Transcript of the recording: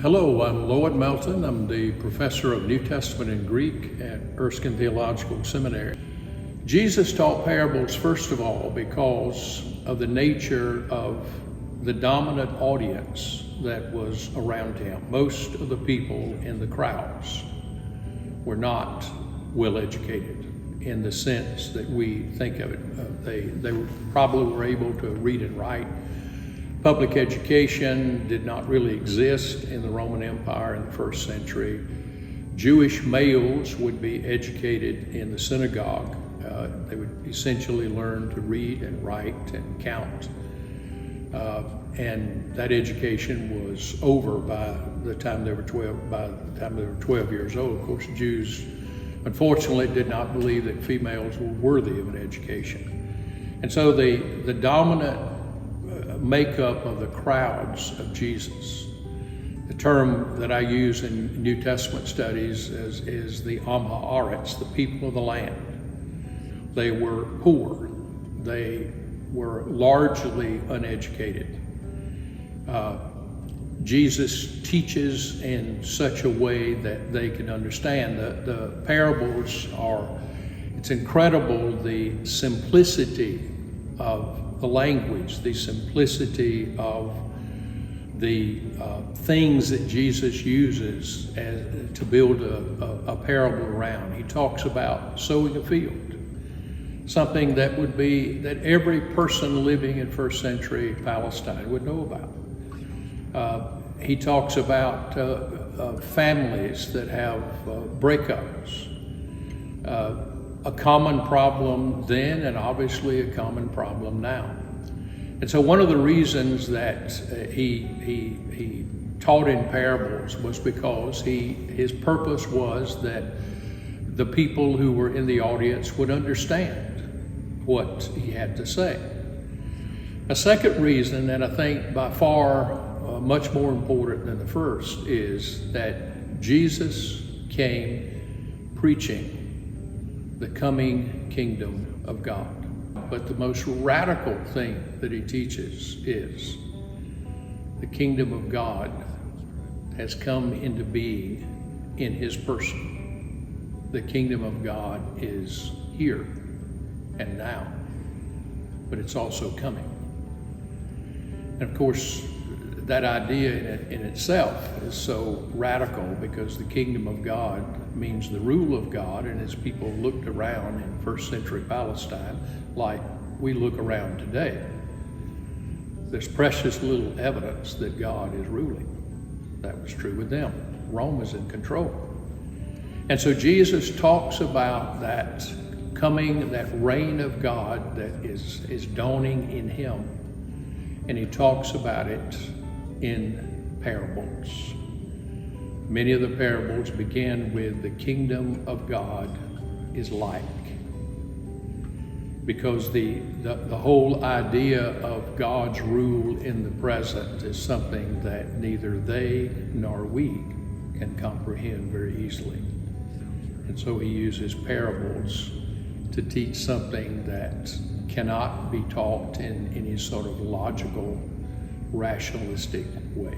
Hello, I'm Lloyd Melton. I'm the professor of New Testament and Greek at Erskine Theological Seminary. Jesus taught parables, first of all, because of the nature of the dominant audience that was around him. Most of the people in the crowds were not well educated in the sense that we think of it. They probably were able to read and write. Public education did not really exist in the Roman Empire in the first century. Jewish males would be educated in the synagogue. They would essentially learn to read and write and count. And that education was over by the time they were 12 years old. Of course, Jews, unfortunately, did not believe that females were worthy of an education. And so the dominant makeup of the crowds of Jesus, the term that I use in New Testament studies is the Am Haaretz, the people of the land. They were poor. They were largely uneducated. Jesus teaches in such a way that they can understand. The parables it's incredible the simplicity of the language, the simplicity of the things that Jesus uses to build a parable around. He talks about sowing a field, something that every person living in first century Palestine would know about. He talks about families that have breakups, a common problem then and obviously a common problem now. And so one of the reasons that he taught in parables was because his purpose was that the people who were in the audience would understand what he had to say. A second reason, and I think by far much more important than the first, is that Jesus came preaching the coming kingdom of God. But the most radical thing that he teaches is the kingdom of God has come into being in his person. The kingdom of God is here and now, but it's also coming. And of course, that idea in itself is so radical because the kingdom of God means the rule of God, and as people looked around in first century Palestine, like we look around today, there's precious little evidence that God is ruling. That was true with them. Rome was in control. And so Jesus talks about that coming, that reign of God that is dawning in him, and he talks about it in parables. Many of the parables begin with the kingdom of God is like, because the whole idea of God's rule in the present is something that neither they nor we can comprehend very easily. And so he uses parables to teach something that cannot be taught in any sort of logical, rationalistic way.